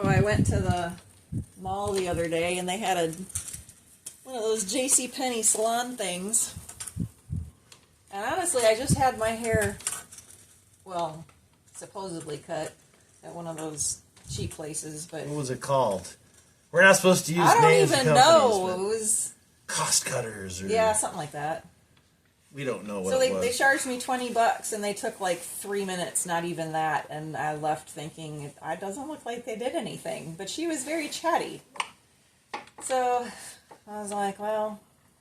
I went to the mall the other day and they had one of those JCPenney salon things. And honestly, I just had my hair, well, supposedly cut at one of those cheap places, but... What was it called? We're not supposed to use names of I don't even know. It companies, was... Cost Cutters or... Yeah, something like that. We don't know what so it was. they charged me $20 and they took like 3 minutes, not even that, and I left thinking it doesn't look like they did anything. But she was very chatty. So I was like, well,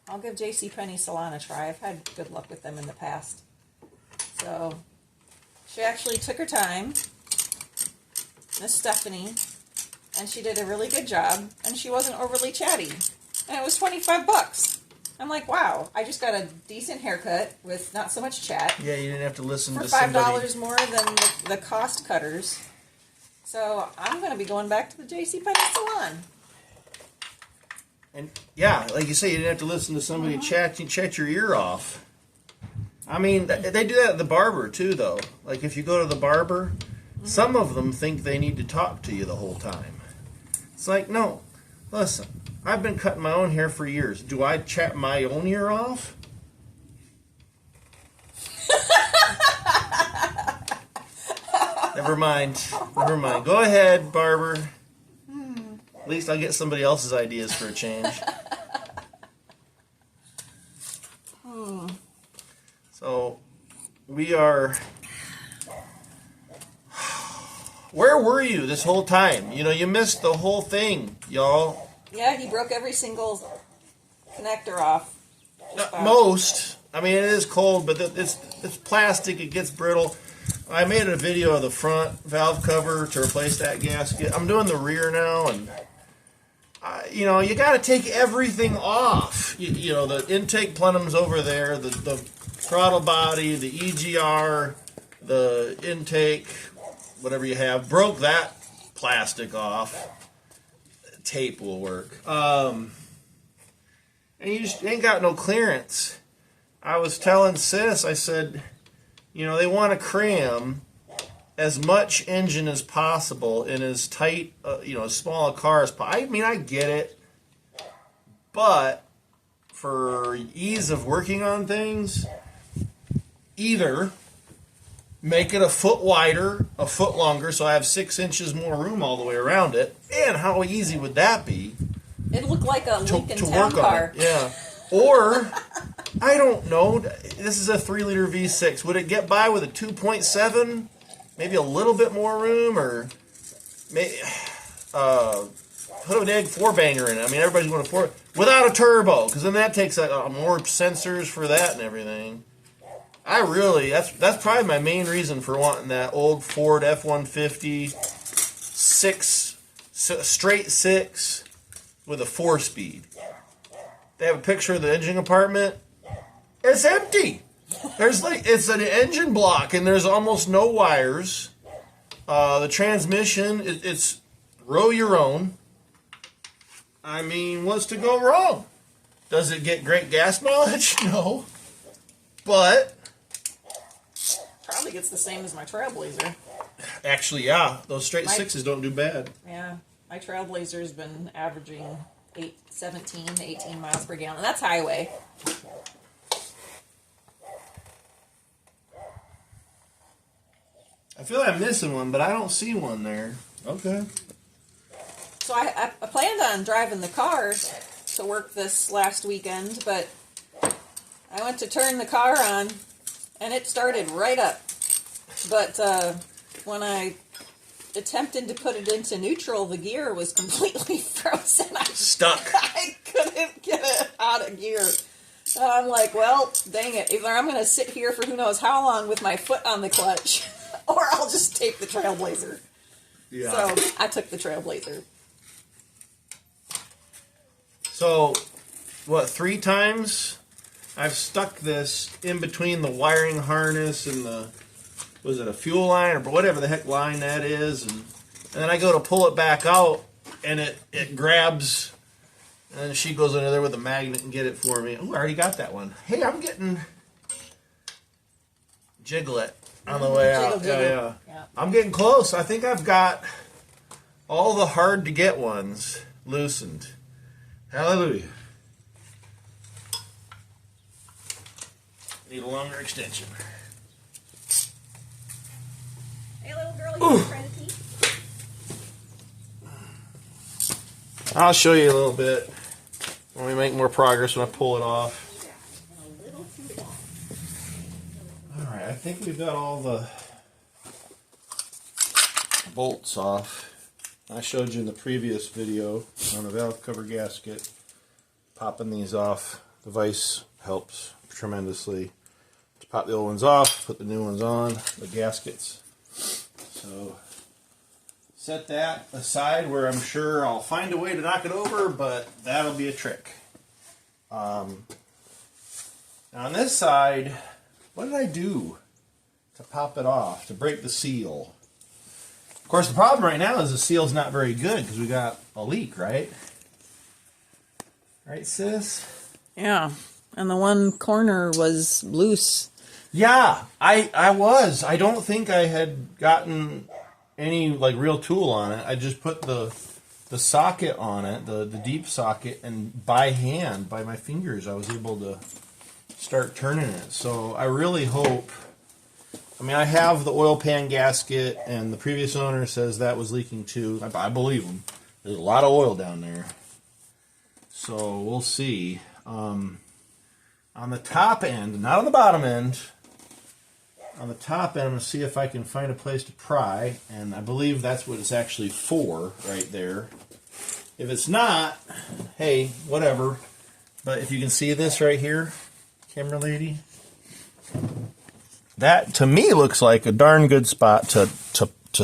I'll give JCPenney Salon a try. I've had good luck with them in the past. So she actually took her time, Miss Stephanie, and she did a really good job, and she wasn't overly chatty. And it was $25. I'm like, wow, I just got a decent haircut with not so much chat. Yeah, you didn't have to listen for to somebody. $5 more than the Cost Cutters. So I'm going to be going back to the JCPenney salon. And yeah, like you say, you didn't have to listen to somebody chat your ear off. I mean, they do that at the barber too, though. Like if you go to the barber, some of them think they need to talk to you the whole time. It's like, no, listen. I've been cutting my own hair for years. Do I chat my own ear off? Never mind. Never mind. Go ahead, barber. At least I'll get somebody else's ideas for a change. So, we are... Where were you this whole time? You know, you missed the whole thing, y'all. Yeah, he broke every single connector off. Most. I mean, it is cold, but it's plastic. It gets brittle. I made a video of the front valve cover to replace that gasket. I'm doing the rear now, and you know, you got to take everything off. You know, the intake plenum's over there, the throttle body, the EGR, the intake, whatever you have. Broke that plastic off. Tape will work. And you just ain't got no clearance. I was telling Sis, I said, you know, they want to cram as much engine as possible in as tight, you know, as small a car as possible. I mean, I get it. But for ease of working on things, either make it a foot wider, a foot longer, so I have 6 inches more room all the way around it. And how easy would that be? It looked like a Lincoln to Town work car. on it. Yeah. Or, I don't know, this is a 3-liter V6. Would it get by with a 2.7? Maybe a little bit more room? Or maybe, put an egg 4-banger in it. I mean, everybody's going to 4... Without a turbo, because then that takes more sensors for that and everything. I really, that's probably my main reason for wanting that old Ford F-150 straight 6 with a 4-speed. They have a picture of the engine compartment. It's empty. It's an engine block and there's almost no wires. The transmission, it's row your own. I mean, what's to go wrong? Does it get great gas mileage? No. But Probably gets the same as my Trailblazer. actually, yeah, those straight 6s don't do bad. Yeah, my Trailblazer's been averaging 17 to 18 miles per gallon. That's highway. I feel like I'm missing one, but I don't see one there. Okay. So I planned on driving the car to work this last weekend, but I went to turn the car on, and it started right up. But when I attempted to put it into neutral, the gear was completely frozen. Stuck. I couldn't get it out of gear. And I'm like, well, dang it. Either I'm going to sit here for who knows how long with my foot on the clutch, or I'll just take the Trailblazer. Yeah. So I took the Trailblazer. So, 3 times I've stuck this in between the wiring harness and the, was it a fuel line or whatever the heck line that is, and then I go to pull it back out and it grabs, and then she goes under there with a magnet and get it for me. Oh, I already got that one. Hey, I'm getting Jiggle It on the way out. Jiggle. Yeah. I'm getting close. I think I've got all the hard to get ones loosened. Hallelujah. Need a longer extension. Hey, little girl, you want to try the tea? I'll show you a little bit when we make more progress when I pull it off. Alright, I think we've got all the bolts off. I showed you in the previous video on the valve cover gasket. Popping these off, the vise helps tremendously to pop the old ones off, put the new ones on, the gaskets. So set that aside where I'm sure I'll find a way to knock it over, but that'll be a trick. Now on this side, what did I do to pop it off, to break the seal? Of course, the problem right now is the seal's not very good because we got a leak, right? Right, sis? Yeah, and the one corner was loose. Yeah, I was. I don't think I had gotten any like real tool on it. I just put the socket on it, the deep socket, and by hand, by my fingers, I was able to start turning it. So I really hope. I mean, I have the oil pan gasket, and the previous owner says that was leaking too. I believe him. There's a lot of oil down there. So we'll see. On the top end, not on the bottom end, on the top end, I'm going to see if I can find a place to pry, and I believe that's what it's actually for right there. If it's not, hey, whatever. But if you can see this right here, camera lady, that to me looks like a darn good spot to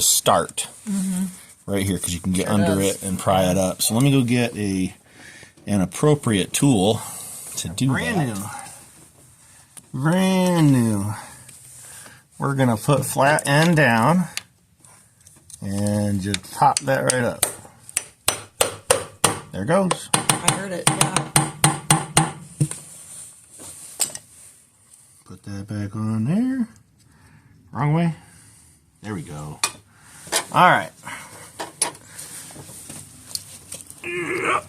start. Mm-hmm. Right here, because you can get under it and pry it up. So let me go get an appropriate tool to do that. Brand new. We're going to put flat end down and just pop that right up. There goes. I heard it, yeah. Put that back on there. Wrong way. There we go. All right. Yep.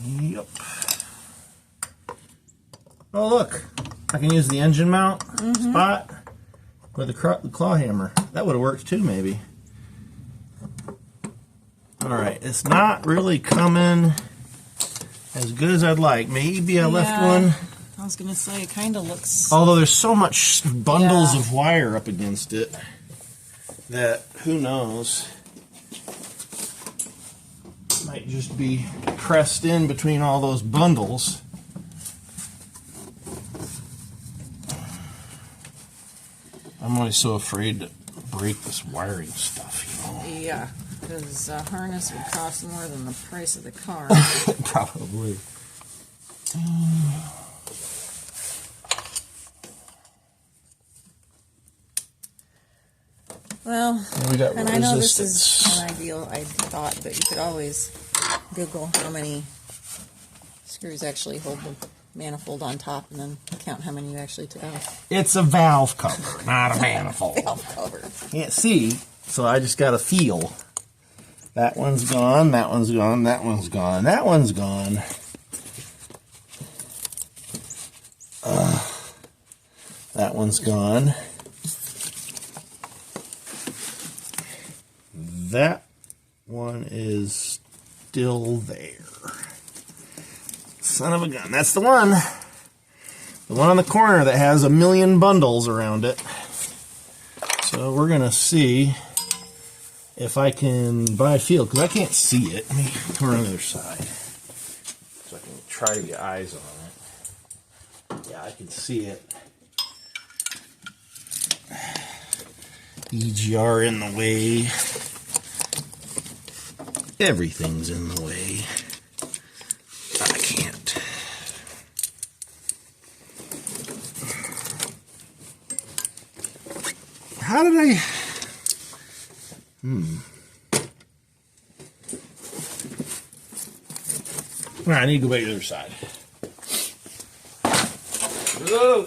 Yep. Oh, look. I can use the engine mount spot with the claw hammer. That would have worked too, maybe. Alright, it's not really coming as good as I'd like. Maybe I left one. I was going to say, it kind of looks... Although there's so much bundles of wire up against it that who knows. Might just be pressed in between all those bundles. I'm always so afraid to break this wiring stuff, you know. Yeah, because a harness would cost more than the price of the car. Probably. Well, and I know this is an ideal thought, but you could always Google how many screws actually hold the manifold on top and then count how many you actually took off. It's a valve cover, not a manifold. Valve cover. Can't see, so I just got to feel. That one's gone, that one's gone, that one's gone, that one's gone. That one's gone. That one is still there. Son of a gun. That's the one. The one on the corner that has a million bundles around it. So we're going to see if I can buy feel, because I can't see it. Let me turn on the other side so I can try to get eyes on it. Yeah, I can see it. EGR in the way. Everything's in the way. I can't. How did I... All right, I need to go back to the other side. Whoa.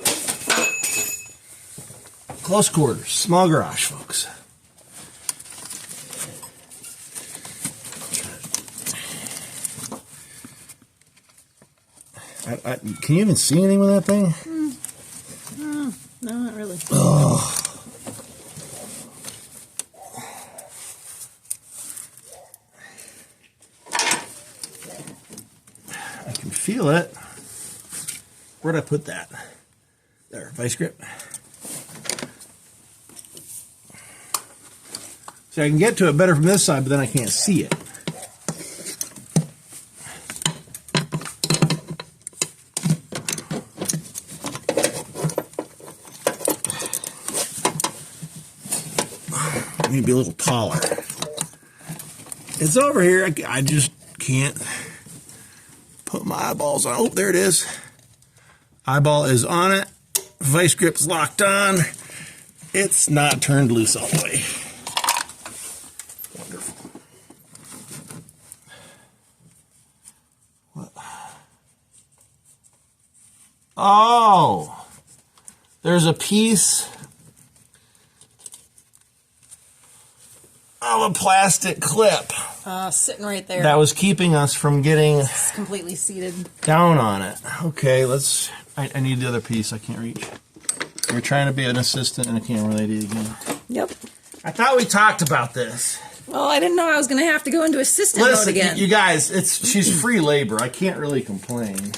Close quarters, small garage, folks. Can you even see anything with that thing? No, not really. Oh. I can feel it. Where'd I put that? There, vice grip. See, I can get to it better from this side, but then I can't see it. I need to be a little taller. It's over here. I just can't put my eyeballs on. Oh, there it is. Eyeball is on it. Vice grip's locked on. It's not turned loose all the way. Wonderful. What? Oh, there's a piece of a plastic clip Sitting right there. that was keeping us from getting It's completely seated. down on it. Okay, I need the other piece. I can't reach. You're trying to be an assistant in a camera lady again. Yep. I thought we talked about this. Well, I didn't know I was going to have to go into assistant mode Listen, again. you guys, she's free labor. I can't really complain.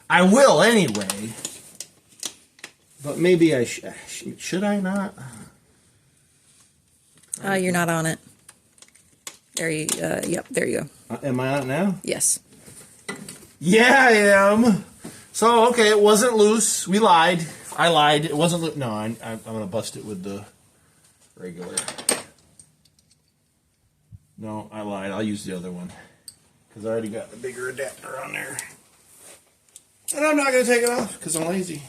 I will anyway. But maybe I should I not? You're not on it. There you. Yep. There you go. Am I on it now? Yes. Yeah, I am. So okay, it wasn't loose. We lied. I lied. It wasn't loose. No, I'm gonna bust it with the regular. No, I lied. I'll use the other one because I already got the bigger adapter on there. And I'm not gonna take it off because I'm lazy.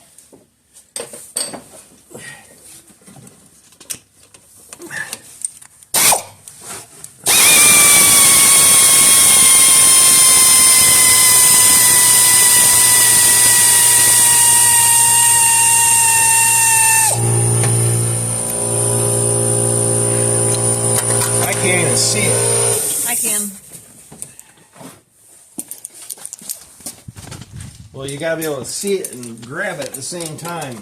I can't even see it. I can. Well, you gotta be able to see it and grab it at the same time.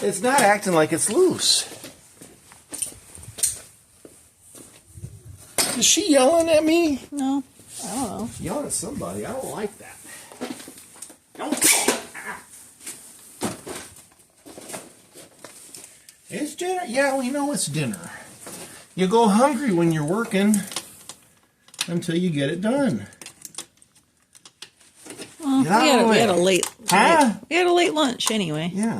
It's not acting like it's loose. Is she yelling at me? No. I don't know. Yelling at somebody. I don't like that. Don't. It's dinner. Yeah, we know it's dinner. You go hungry when you're working until you get it done. Well, Get out of the we way. had a late. Huh? We had a late lunch anyway. Yeah.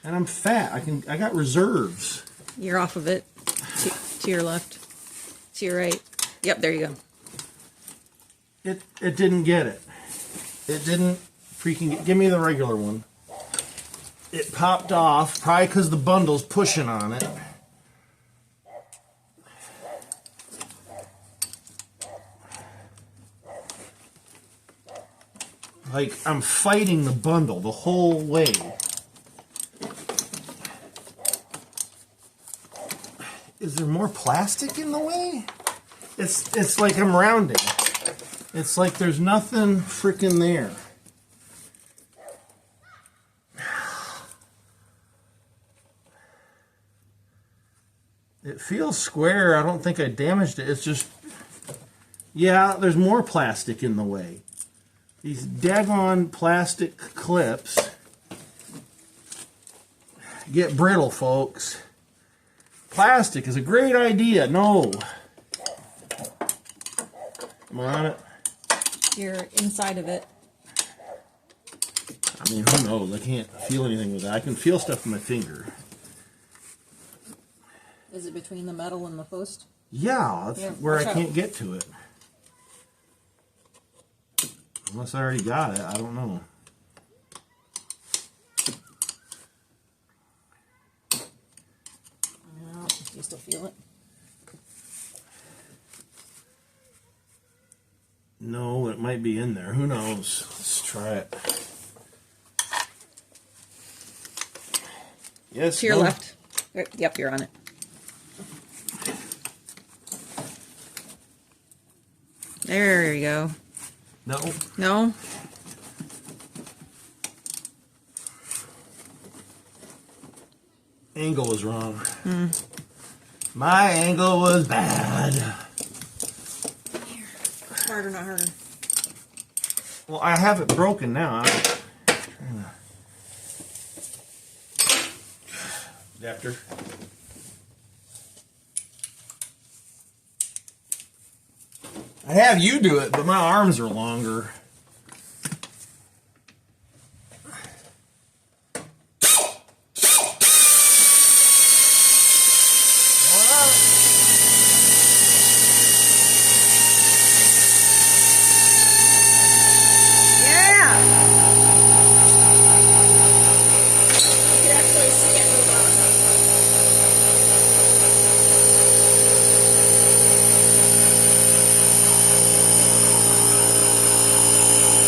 And I'm fat. I got reserves. You're off of it. To your left. To your right. Yep. There you go. It didn't get it. It didn't freaking give me the regular one. It popped off, probably because the bundle's pushing on it. Like I'm fighting the bundle the whole way. Is there more plastic in the way? It's like I'm rounding. It's like there's nothing freaking there. It feels square. I don't think I damaged it. It's just, yeah, there's more plastic in the way. These daggone plastic clips get brittle, folks. Plastic is a great idea. No. Am I on it? You're inside of it. I mean, who knows? I can't feel anything with that. I can feel stuff in my finger. Is it between the metal and the post? Yeah, that's Yeah, where I watch out. can't get to it. Unless I already got it, I don't know. No, you still feel it? No, it might be in there. Who knows? Let's try it. Yes. To your no. left. Yep, you're on it. There you go. No. No? Angle was wrong. My angle was bad. Here. Harder, not harder. Well, I have it broken now. I'm trying to... Adapter. I'd have you do it, but my arms are longer. Yeah! You can actually see it move on.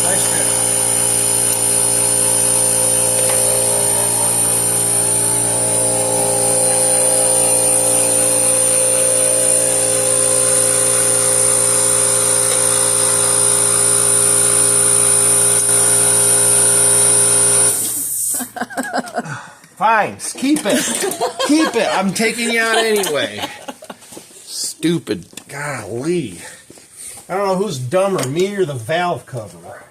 Nice fit. Fine, keep it. Keep it. I'm taking you out anyway. Stupid. Golly. I don't know who's dumber, me or the valve cover.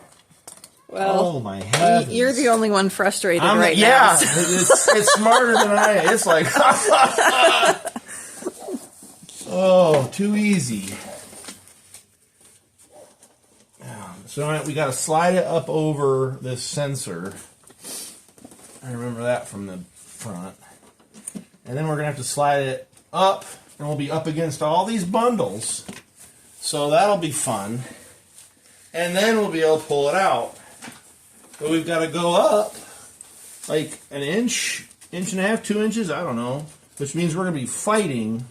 Well, Oh my heavens. you're the only one frustrated right now. Yeah, so- it's smarter than I am. It's like, oh, too easy. So we got to slide it up over this sensor. I remember that from the front. And then we're going to have to slide it up, and we'll be up against all these bundles. So that'll be fun. And then we'll be able to pull it out. But we've got to go up like an inch, inch and a half, 2 inches, I don't know. Which means we're going to be fighting.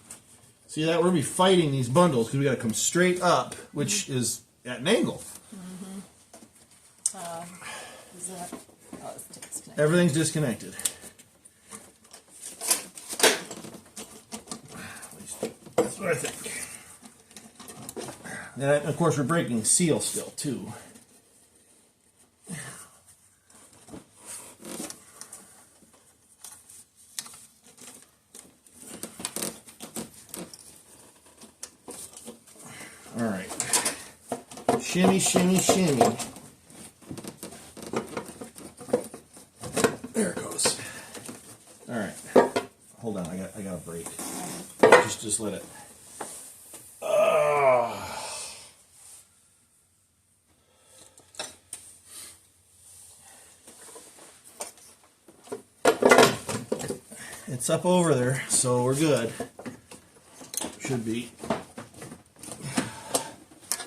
See that? We're going to be fighting these bundles because we got to come straight up, which is at an angle. Is that... Oh, it's disconnected. Everything's disconnected. At least that's what I think. Then, of course, we're breaking seal still, too. All right. Shimmy, shimmy, shimmy. There it goes. All right. Hold on. I got a break. Just let it. It's up over there, so we're good. Should be.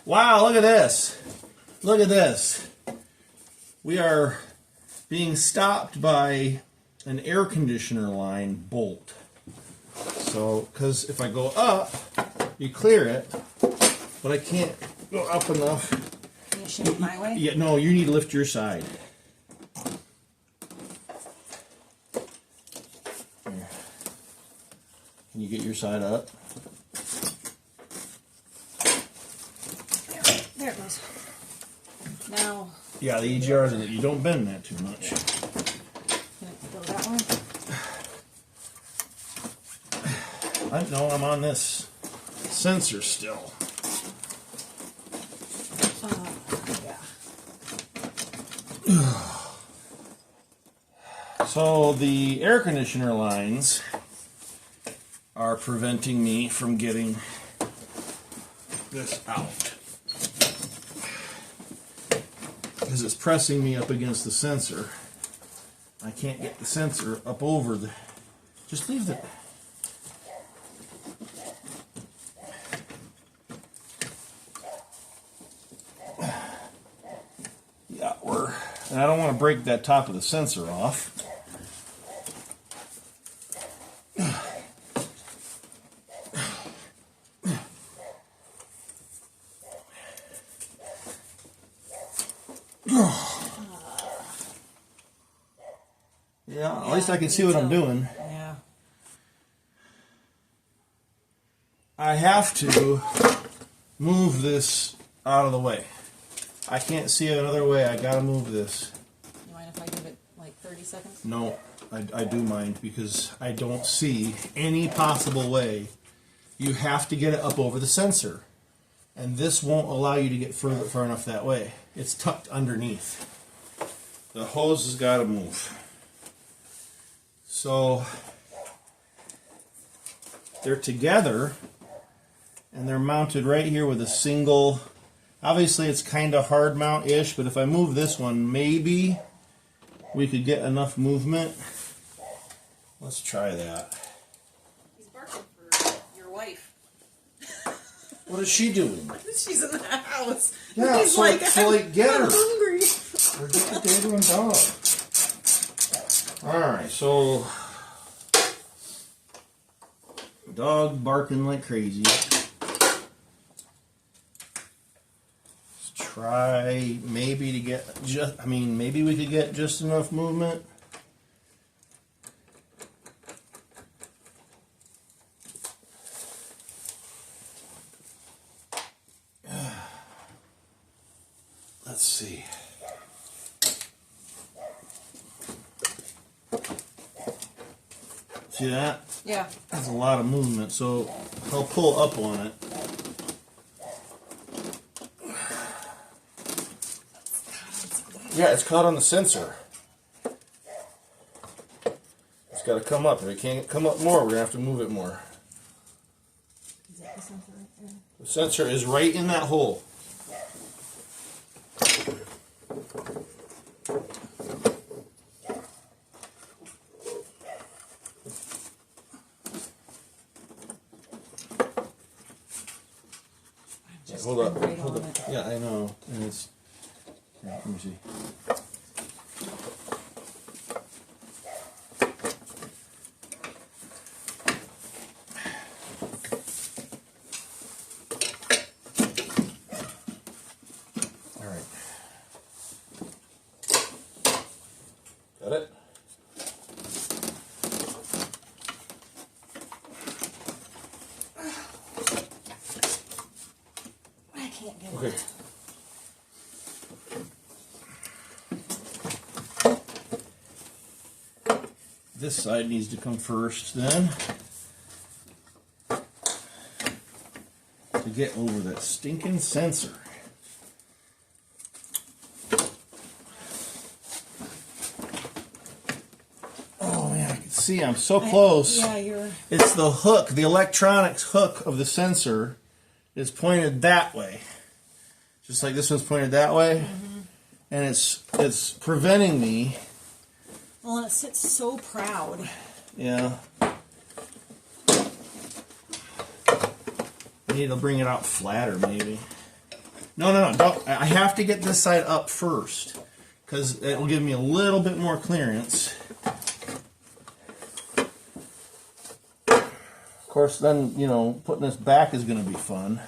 Wow, look at this. Look at this. We are being stopped by an air conditioner line bolt. So, because if I go up, you clear it, but I can't go up enough. Can you shimmy my way? Yeah, no, you need to lift your side. Here. Can you get your side up? There it goes. Now, Yeah, the EGRs in it. You don't bend that too much. can it go that way? I know I'm on this sensor still. Yeah. So the air conditioner lines are preventing me from getting this out. Because it's pressing me up against the sensor. I can't get the sensor up over the... Just leave the... Yeah, and I don't want to break that top of the sensor off. Yeah, least I can see what I'm doing. Yeah. I have to move this out of the way. I can't see another way. I gotta move this. You mind if I give it like 30 seconds? No, I do mind because I don't see any possible way. You have to get it up over the sensor. And this won't allow you to get far enough that way. It's tucked underneath. The hose has got to move. So they're together and they're mounted right here with a single. Obviously it's kind of hard mount-ish, but if I move this one, maybe we could get enough movement. Let's try that. He's barking for your wife. What is she doing? She's in the house. Yeah, He's so like, get I'm her. hungry. Or get the daggone dog. Alright, so dog barking like crazy. Let's try maybe to get maybe we could get just enough movement. Let's see. See that? Yeah. That's a lot of movement, so I'll pull up on it. Yeah, it's caught on the sensor. It's got to come up. If it can't come up more, we're going to have to move it more. Is that the sensor right there? The sensor is right in that hole. Hold up. Right Hold on up. it. Yeah, I know. And it's. Yeah, let me see. All right. Got it? I can't get Okay. it. This side needs to come first then. To get over that stinking sensor. Oh man, I can see I'm so close. Yeah, you're. It's the hook, the electronics hook of the sensor is pointed that way. Just like this one's pointed that way. Mm-hmm. And it's preventing me. Well, and it sits so proud. Yeah. I need to bring it out flatter, maybe. No, don't. I have to get this side up first, because it will give me a little bit more clearance. Of course, then, you know, putting this back is going to be fun.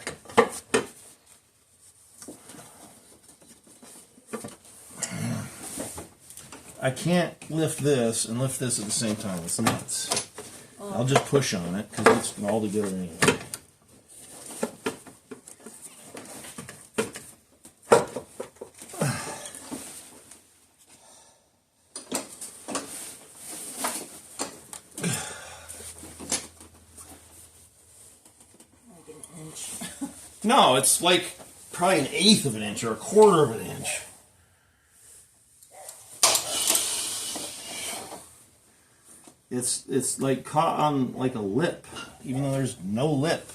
I can't lift this and lift this at the same time. It's nuts. I'll just push on it because it's all together anyway. Like an inch. No, it's like probably an eighth of an inch or a quarter of an inch. It's like caught on like a lip, even though there's no lip.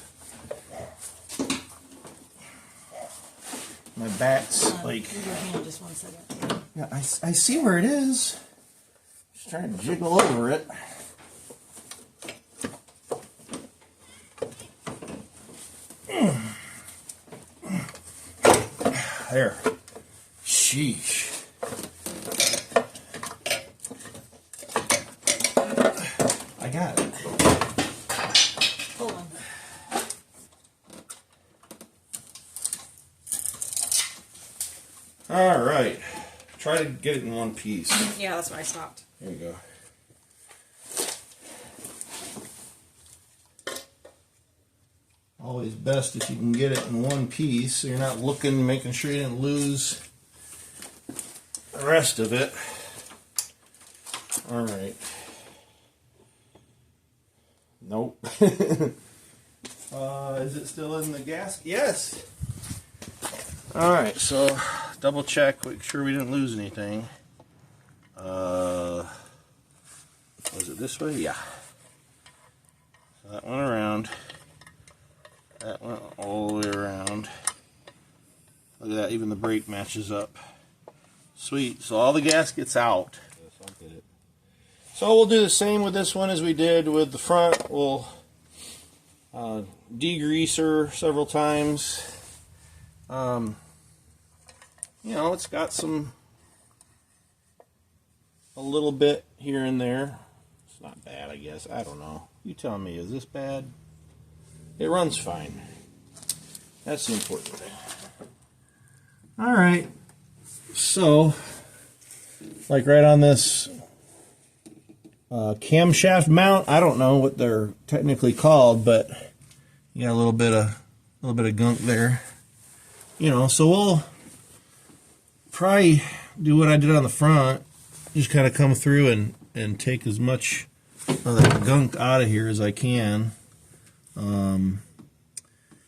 My back's like. Move your hand just 1 second. Yeah, I see where it is. Just trying to jiggle over it. There. Sheesh. I got it. Hold on. All right. Try to get it in one piece. Yeah, that's where I stopped. There you go. Always best if you can get it in one piece, so you're not looking, making sure you didn't lose the rest of it. All right. Nope. Is it still in the gasket? Yes. All right, so double check, make sure we didn't lose anything. Was it this way? Yeah. So that went around. That went all the way around. Look at that, even the brake matches up. Sweet, so all the gaskets out. Yes, I'll get it. So we'll do the same with this one as we did with the front. We'll degrease her several times. You know, it's got a little bit here and there. It's not bad, I guess. I don't know. You tell me, is this bad? It runs fine. That's the important thing. All right. So, like right on this camshaft mount, I don't know what they're technically called, but you got a little bit of gunk there. You know, so we'll probably do what I did on the front, just kind of come through and take as much of that gunk out of here as I can.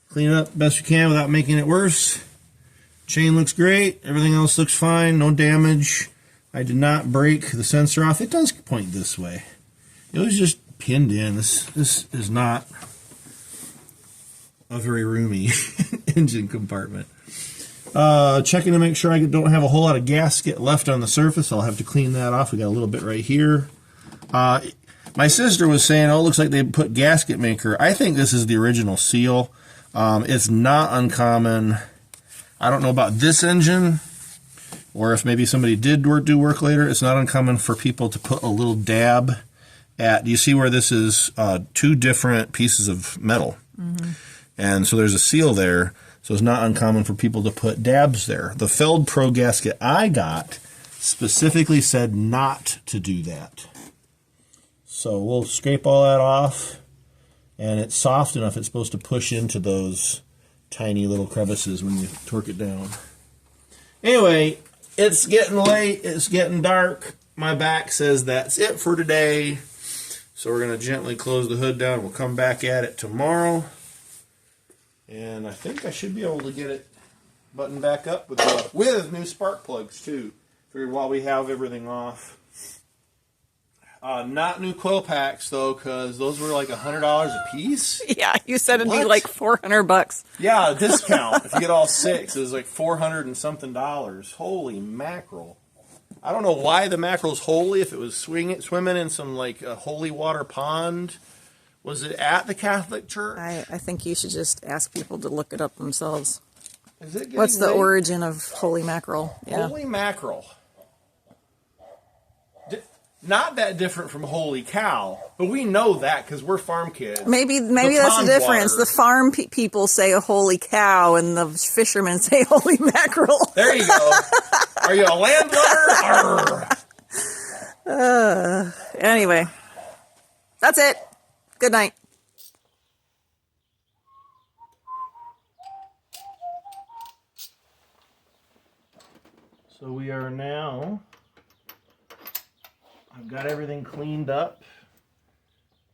Clean it up best you can without making it worse. Chain looks great. Everything else looks fine. No damage. I did not break the sensor off. It does point this way. It was just pinned in. This is not a very roomy engine compartment. Checking to make sure I don't have a whole lot of gasket left on the surface. I'll have to clean that off. We got a little bit right here. My sister was saying, oh, it looks like they put gasket maker. I think this is the original seal. It's not uncommon. I don't know about this engine, or if maybe somebody did do work later. It's not uncommon for people to put a little dab at. Do you see where this is two different pieces of metal? Mm-hmm. And so there's a seal there. So it's not uncommon for people to put dabs there. The Feld Pro gasket I got specifically said not to do that. So we'll scrape all that off, and it's soft enough it's supposed to push into those tiny little crevices when you torque it down. Anyway, it's getting late, it's getting dark. My back says that's it for today. So we're going to gently close the hood down. We'll come back at it tomorrow. And I think I should be able to get it buttoned back up with new spark plugs too. Figured while we have everything off. Not new coil packs though, because those were like $100 a piece. Yeah, you said it'd be like $400. Yeah, discount. If you get all six, it was like $400 and something. Holy mackerel! I don't know why the mackerel's holy. If it was swimming in some like a holy water pond. Was it at the Catholic Church? I think you should just ask people to look it up themselves. Is it What's the late? origin of holy mackerel? Yeah. Holy mackerel. Not that different from holy cow, but we know that because we're farm kids. Maybe that's the difference. Water. The farm people say a holy cow, and the fishermen say holy mackerel. There you go. Are you a landlubber? Anyway, that's it. Good night. So we are now, I've got everything cleaned up.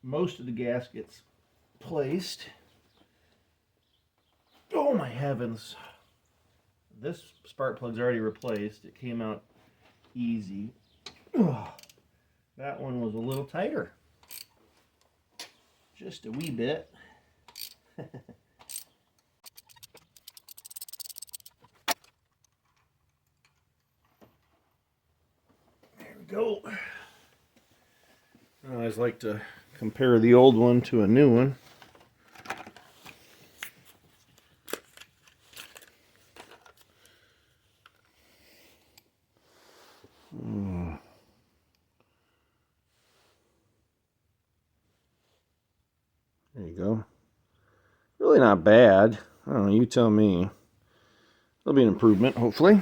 Most of the gaskets placed. Oh my heavens. This spark plug's already replaced. It came out easy. Ugh. That one was a little tighter. Just a wee bit. There we go. I always like to compare the old one to a new one. There you go. Really not bad. I don't know, you tell me. There'll be an improvement, hopefully.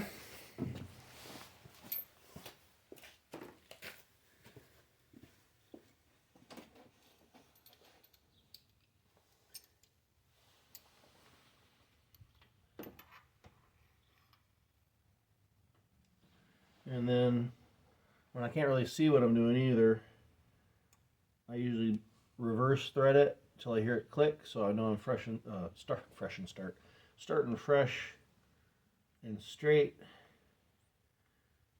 And then when I can't really see what I'm doing either, I usually reverse thread it until I hear it click, so I know I'm starting fresh and straight.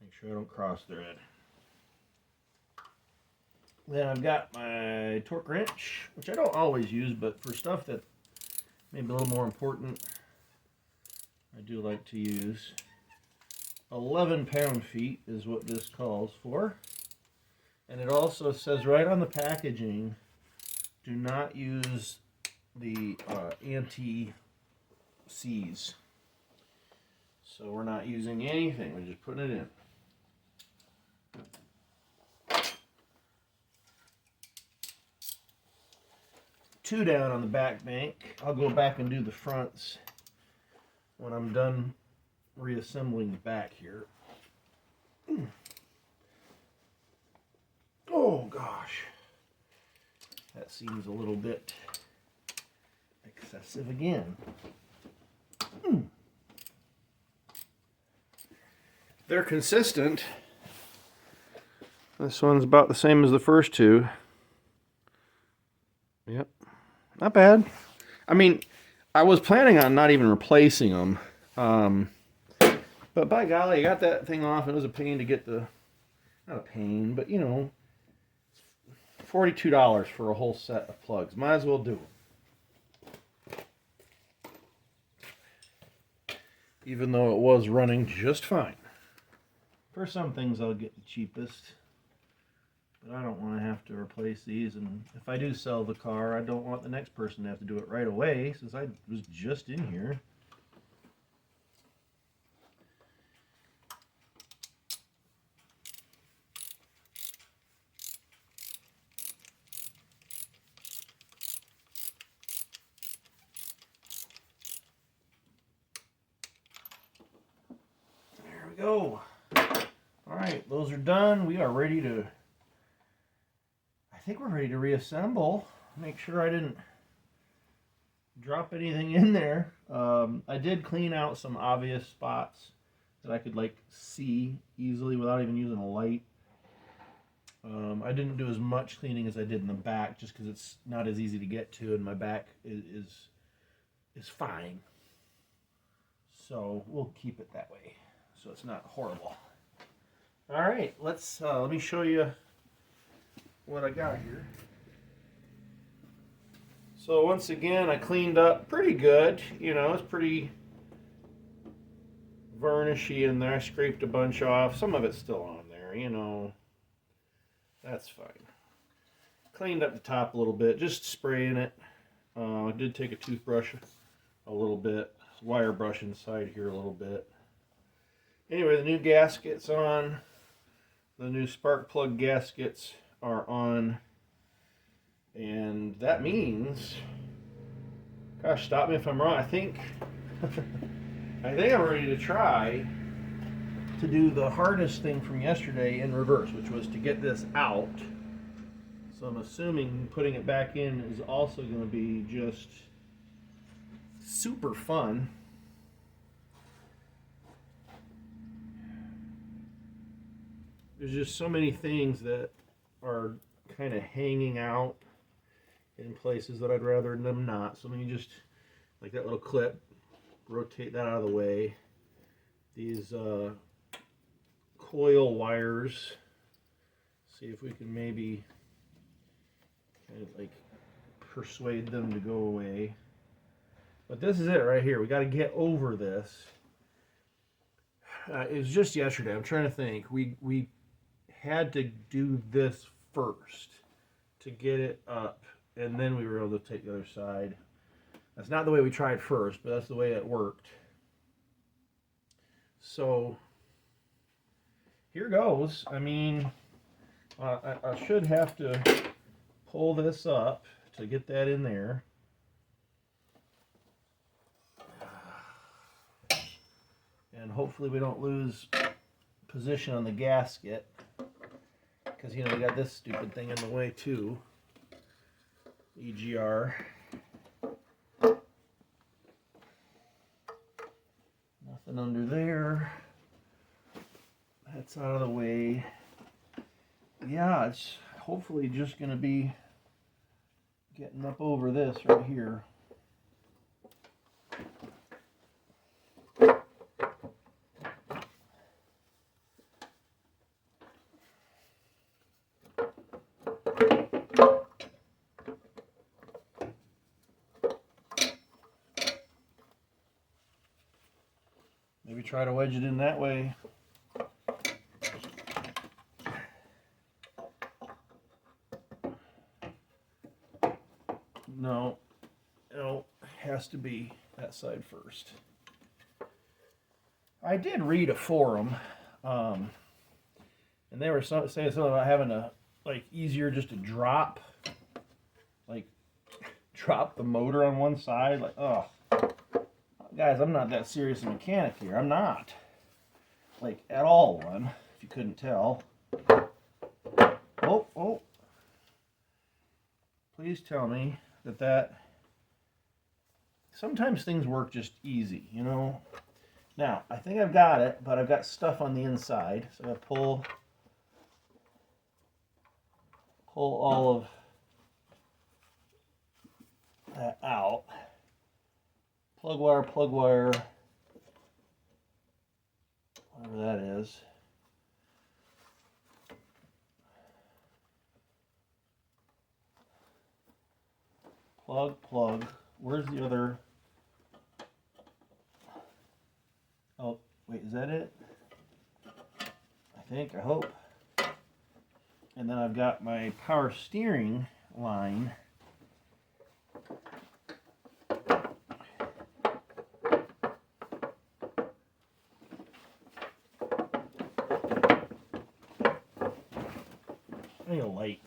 Make sure I don't cross thread. Then I've got my torque wrench, which I don't always use, but for stuff that may be a little more important, I do like to use. 11 pound-feet is what this calls for. And it also says right on the packaging, do not use the anti-seize. So we're not using anything, we're just putting it in. Two down on the back bank. I'll go back and do the fronts when I'm done reassembling the back here. Oh gosh, that seems a little bit excessive again. They're consistent. This one's about the same as the first two. Yep, not bad. I mean, I was planning on not even replacing them. But by golly, I got that thing off. It was a pain to get the, not a pain, but you know, $42 for a whole set of plugs. Might as well do it. Even though it was running just fine. For some things I'll get the cheapest. But I don't want to have to replace these. And if I do sell the car, I don't want the next person to have to do it right away since I was just in here. Go. All right, those are done. We are ready to, I think we're ready to reassemble. Make sure I didn't drop anything in there. I did clean out some obvious spots that I could like see easily without even using a light. I didn't do as much cleaning as I did in the back just because it's not as easy to get to, and my back is fine. So we'll keep it that way, so it's not horrible. All right, let me show you what I got here. So once again, I cleaned up pretty good. You know, it's pretty varnishy in there. I scraped a bunch off. Some of it's still on there, you know. That's fine. Cleaned up the top a little bit, just spraying it. I did take a toothbrush a little bit, wire brush inside here a little bit. Anyway, the new gasket's on. The new spark plug gaskets are on. And that means, gosh, stop me if I'm wrong. I think I'm ready to try to do the hardest thing from yesterday in reverse, which was to get this out. So I'm assuming putting it back in is also going to be just super fun. There's just so many things that are kind of hanging out in places that I'd rather them not. So let me just, like that little clip, rotate that out of the way. These coil wires, see if we can maybe kind of like persuade them to go away. But this is it right here. We got to get over this. It was just yesterday. I'm trying to think. We had to do this first to get it up, and then we were able to take the other side. That's not the way we tried first, but that's the way it worked. So here goes. I mean, I should have to pull this up to get that in there. And hopefully we don't lose position on the gasket, because, you know, we got this stupid thing in the way too. EGR. Nothing under there. That's out of the way. Yeah, it's hopefully just going to be getting up over this right here. Maybe try to wedge it in that way. No, has to be that side first. I did read a forum, and they were saying something about having a easier just to drop the motor on one side. Like, oh, guys, I'm not that serious a mechanic here. I'm not at all one. If you couldn't tell. Oh! Please tell me that sometimes things work just easy, you know. Now, I think I've got it, but I've got stuff on the inside, so I pull all of that out. Plug wire, whatever that is. Plug. Where's the other? Oh, wait, is that it? I hope. And then I've got my power steering line. I need a light.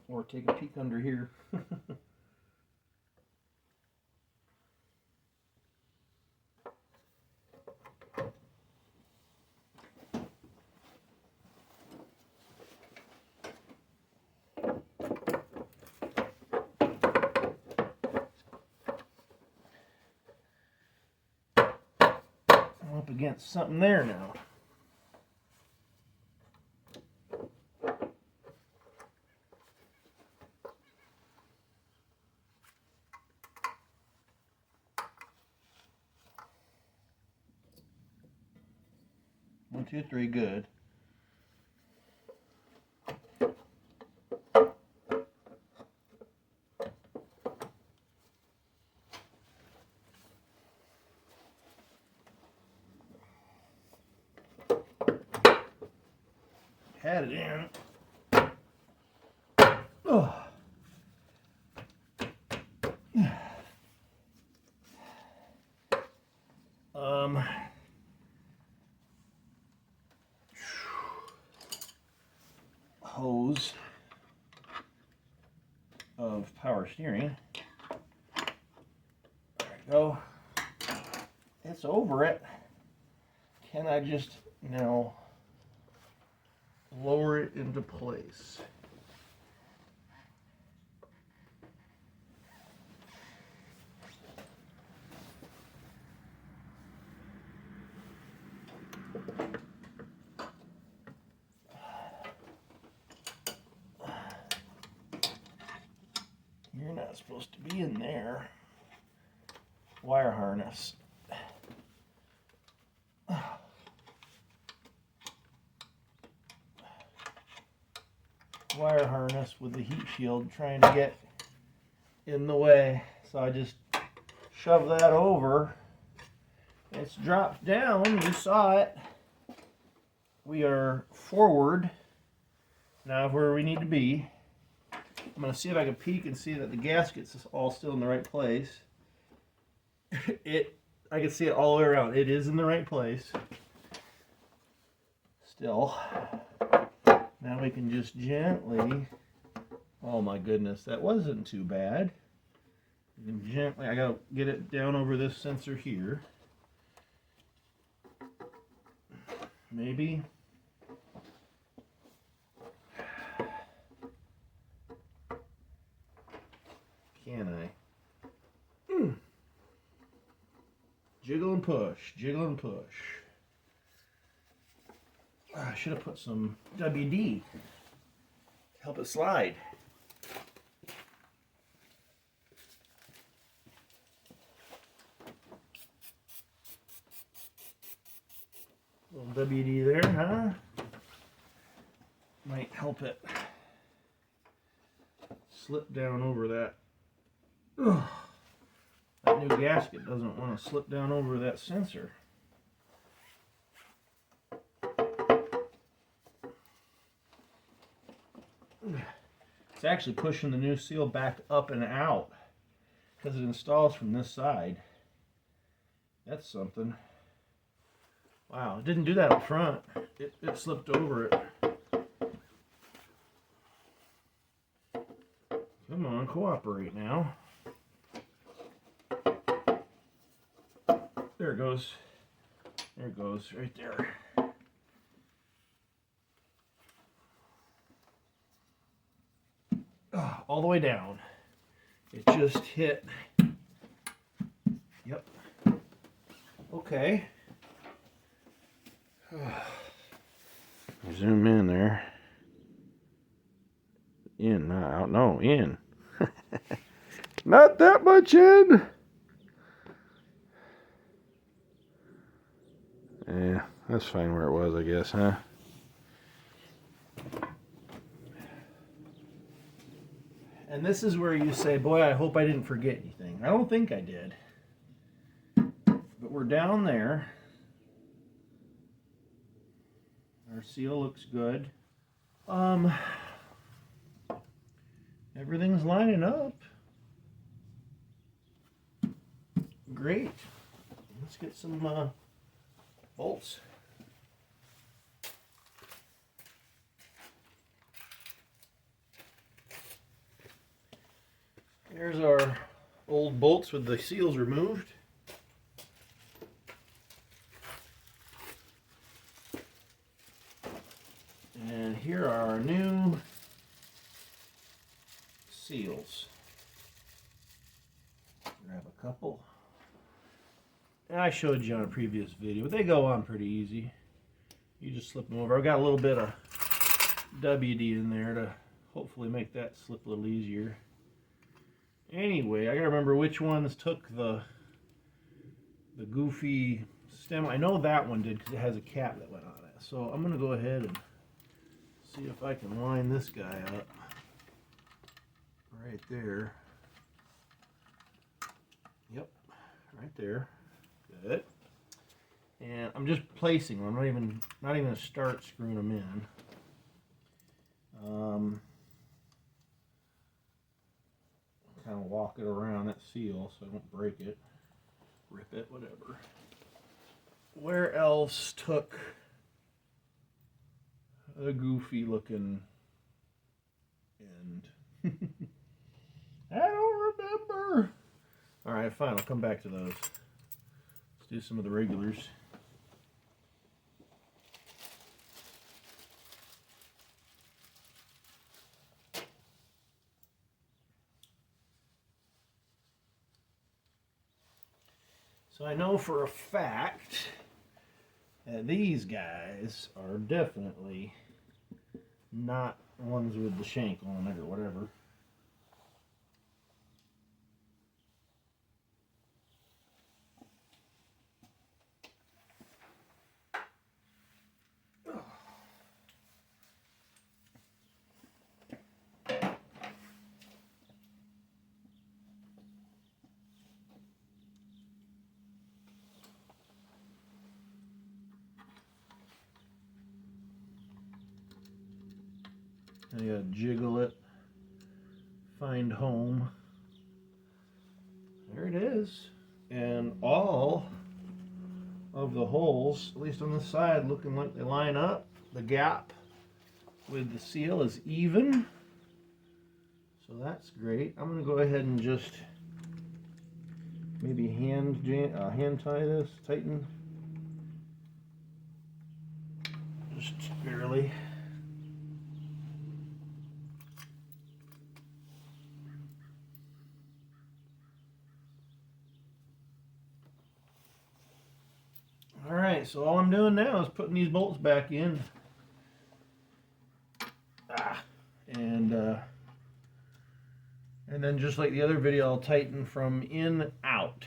Or take a peek under here. I'm up against something there now. One, two, three, good. Had it in. Oh. Hose of power steering. There we go. It's over it. Can I just now lower it into place? You're not supposed to be in there. Wire harness. Wire harness with the heat shield trying to get in the way. So I just shove that over. It's dropped down. You saw it. We are forward now where we need to be. I'm going to see if I can peek and see that the gasket's all still in the right place. I can see it all the way around. It is in the right place. Still. Now we can just gently, oh my goodness, that wasn't too bad. You can gently, I gotta get it down over this sensor here. Maybe. Can I? Jiggle and push, jiggle and push. I should have put some WD to help it slide. A little WD there, huh? Might help it slip down over that. Ugh. That new gasket doesn't want to slip down over that sensor. It's actually pushing the new seal back up and out because it installs from this side. That's something. Wow, it didn't do that up front. It slipped over it. Come on, cooperate now. There it goes. There it goes, right there. All the way down. It just hit. Yep. Okay. Zoom in there. In, not out. No, in. Not that much in. Yeah, that's fine where it was, I guess, huh? And this is where you say, boy, I hope I didn't forget anything. I don't think I did. But we're down there. Our seal looks good. Everything's lining up. Great. Let's get some bolts. There's our old bolts with the seals removed. And here are our new seals. Grab a couple. And I showed you on a previous video, but they go on pretty easy. You just slip them over. I've got a little bit of WD in there to hopefully make that slip a little easier. Anyway, I gotta remember which ones took the goofy stem. I know that one did because it has a cap that went on it. So I'm gonna go ahead and see if I can line this guy up right there. Yep, right there. Good. And I'm just placing them. I'm not even gonna start screwing them in. Kind of walk it around that seal so I don't break it, rip it, whatever. Where else took a goofy looking end? I don't remember. All right, fine. I'll come back to those. Let's do some of the regulars. So I know for a fact that these guys are definitely not ones with the shank on it or whatever. I gotta jiggle it, find home. There it is. And all of the holes, at least on this side, looking like they line up. The gap with the seal is even. So that's great. I'm gonna go ahead and just maybe hand tie this, tighten. Just barely. Alright, so all I'm doing now is putting these bolts back in. And then just like the other video, I'll tighten from in out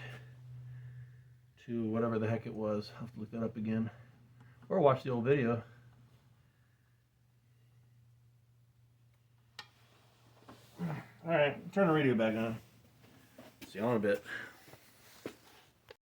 to whatever the heck it was. I'll have to look that up again. Or watch the old video. Alright, turn the radio back on. See you in a bit.